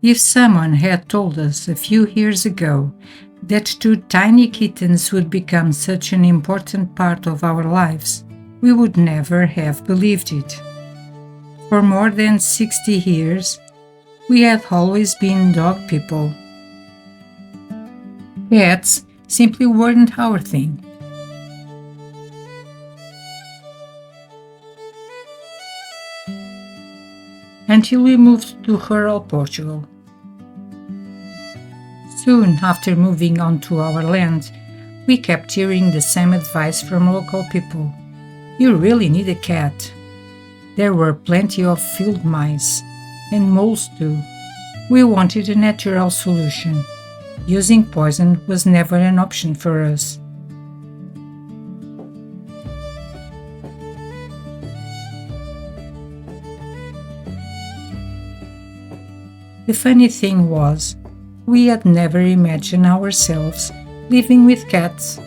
If someone had told us a few years ago that two tiny kittens would become such an important part of our lives, we would never have believed it. For more than 60 years, we had always been dog people. Cats simply weren't our thing. Until we moved to rural Portugal. Soon after moving onto our land, we kept hearing the same advice from local people. You really need a cat. There were plenty of field mice, and moles too. We wanted a natural solution. Using poison was never an option for us. The funny thing was, we had never imagined ourselves living with cats.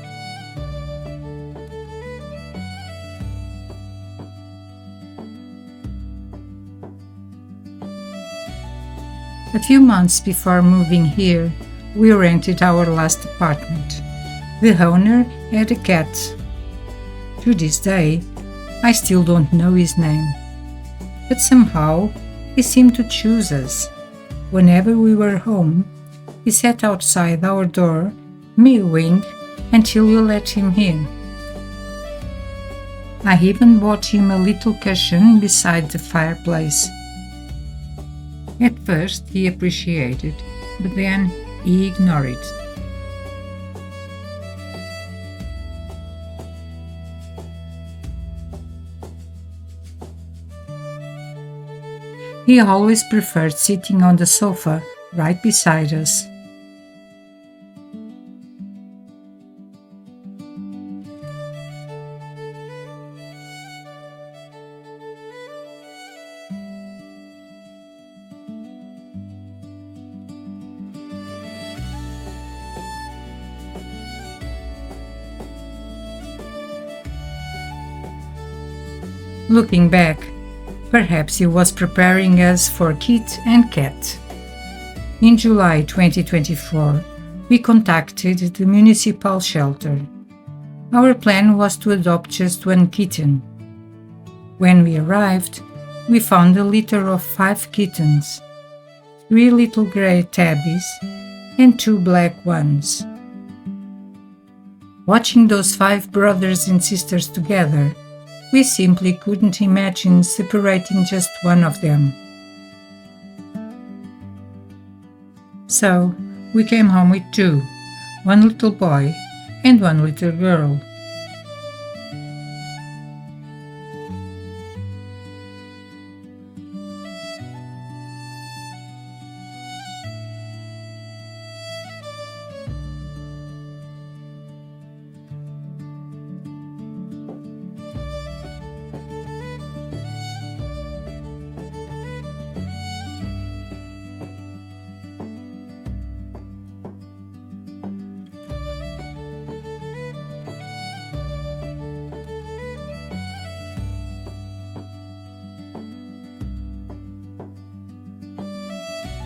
A few months before moving here, we rented our last apartment. The owner had a cat. To this day, I still don't know his name. But somehow, he seemed to choose us. Whenever we were home, he sat outside our door, meowing, until we let him in. I even bought him a little cushion beside the fireplace. At first he appreciated, but then he ignored it. He always preferred sitting on the sofa right beside us. Looking back, perhaps he was preparing us for Kit and Kat. In July 2024, we contacted the municipal shelter. Our plan was to adopt just one kitten. When we arrived, we found a litter of 5 kittens, 3 little grey tabbies, and 2 black ones. Watching those 5 brothers and sisters together, we simply couldn't imagine separating just one of them. So, we came home with 2, one little boy and one little girl.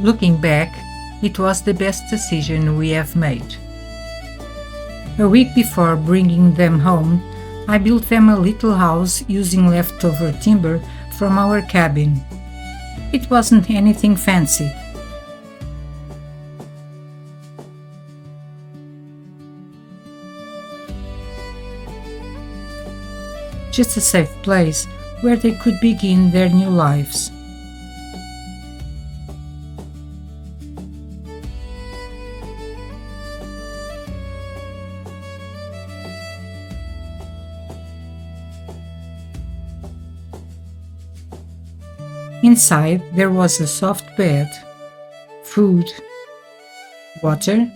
Looking back, it was the best decision we have made. A week before bringing them home, I built them a little house using leftover timber from our cabin. It wasn't anything fancy. Just a safe place where they could begin their new lives. Inside there was a soft bed, food, water,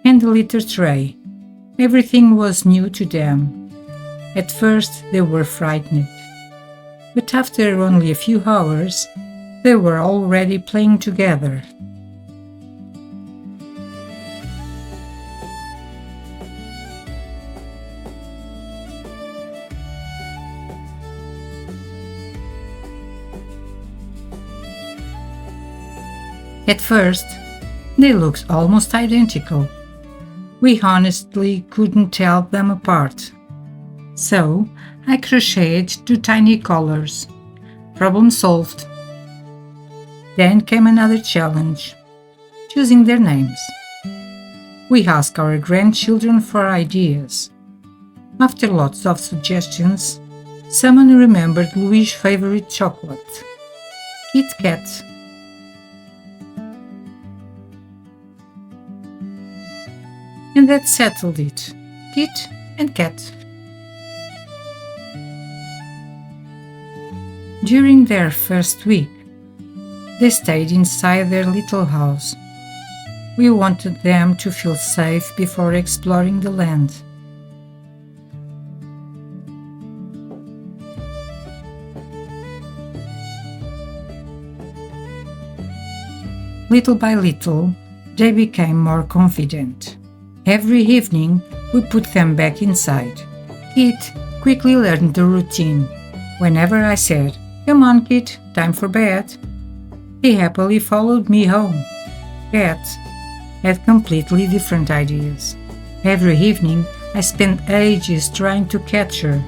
and a litter tray. Everything was new to them. At first they were frightened, but after only a few hours, they were already playing together. At first, they looked almost identical. We honestly couldn't tell them apart. So, I crocheted 2 tiny collars. Problem solved. Then came another challenge, choosing their names. We asked our grandchildren for ideas. After lots of suggestions, someone remembered Louis' favorite chocolate, Kit Kat. And that settled it, Kit and Kat. During their first week, they stayed inside their little house. We wanted them to feel safe before exploring the land. Little by little, they became more confident. Every evening, we put them back inside. Kit quickly learned the routine. Whenever I said, "Come on, Kit, time for bed," he happily followed me home. Kat had completely different ideas. Every evening, I spent ages trying to catch her,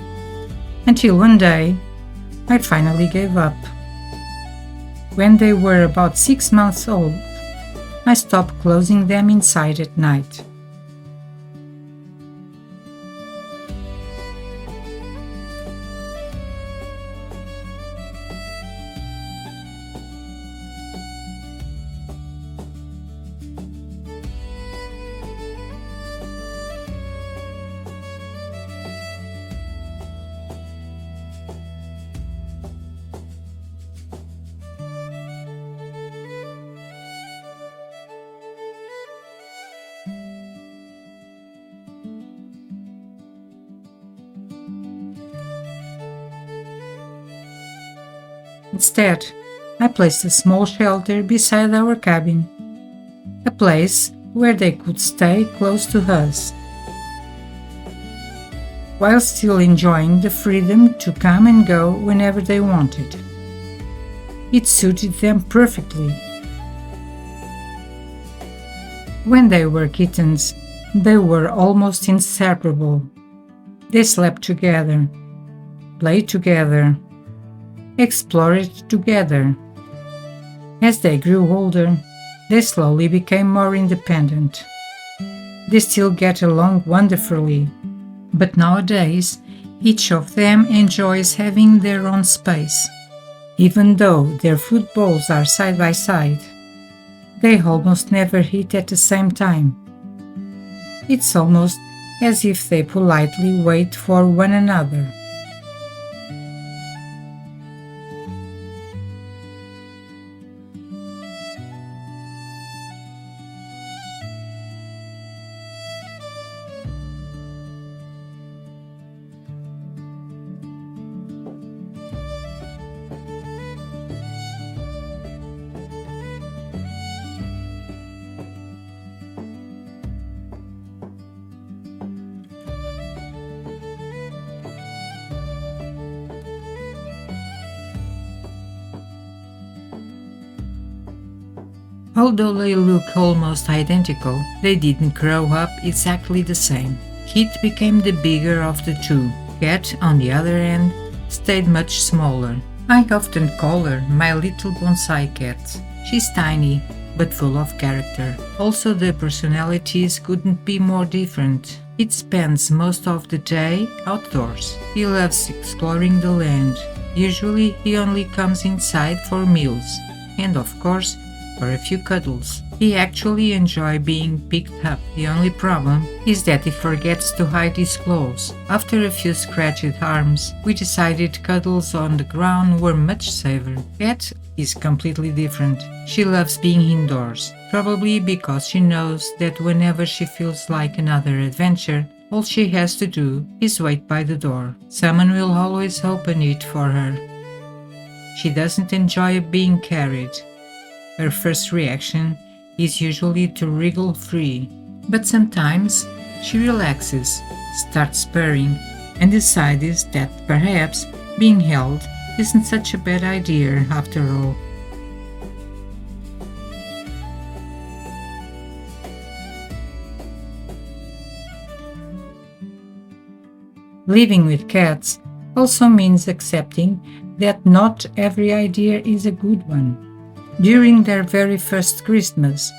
until one day, I finally gave up. When they were about 6 months old, I stopped closing them inside at night. Instead, I placed a small shelter beside our cabin, a place where they could stay close to us, while still enjoying the freedom to come and go whenever they wanted. It suited them perfectly. When they were kittens, they were almost inseparable. They slept together, played together, explored together. As they grew older, they slowly became more independent. They still get along wonderfully, but nowadays each of them enjoys having their own space. Even though their food bowls are side by side, they almost never eat at the same time. It's almost as if they politely wait for one another. Although they look almost identical, they didn't grow up exactly the same. Kit became the bigger of the two. Kat, on the other hand, stayed much smaller. I often call her my little bonsai cat. She's tiny, but full of character. Also, the personalities couldn't be more different. Kit spends most of the day outdoors. He loves exploring the land. Usually, he only comes inside for meals, and of course, for a few cuddles. He actually enjoys being picked up. The only problem is that he forgets to hide his claws. After a few scratched arms, we decided cuddles on the ground were much safer. Kat is completely different. She loves being indoors, probably because she knows that whenever she feels like another adventure, all she has to do is wait by the door. Someone will always open it for her. She doesn't enjoy being carried. Her first reaction is usually to wriggle free, but sometimes she relaxes, starts purring, and decides that perhaps being held isn't such a bad idea after all. Living with cats also means accepting that not every idea is a good one. During their very first Christmas,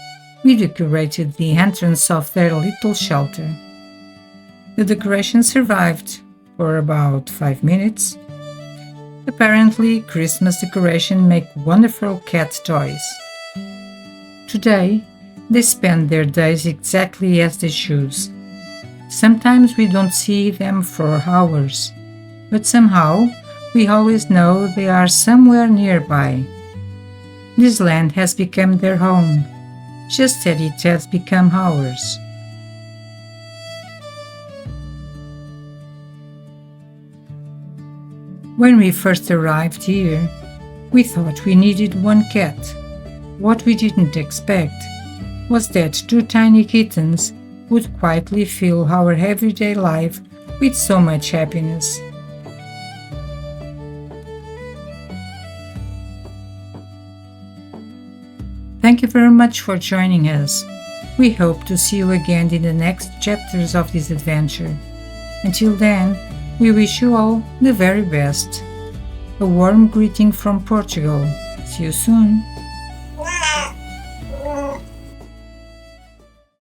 we decorated the entrance of their little shelter. The decoration survived for about 5 minutes. Apparently, Christmas decoration make wonderful cat toys. Today, they spend their days exactly as they choose. Sometimes we don't see them for hours, but somehow we always know they are somewhere nearby. This land has become their home, just as it has become ours. When we first arrived here, we thought we needed one cat. What we didn't expect was that 2 tiny kittens would quietly fill our everyday life with so much happiness. Thank you very much for joining us. We hope to see you again in the next chapters of this adventure. Until then, we wish you all the very best. A warm greeting from Portugal. See you soon.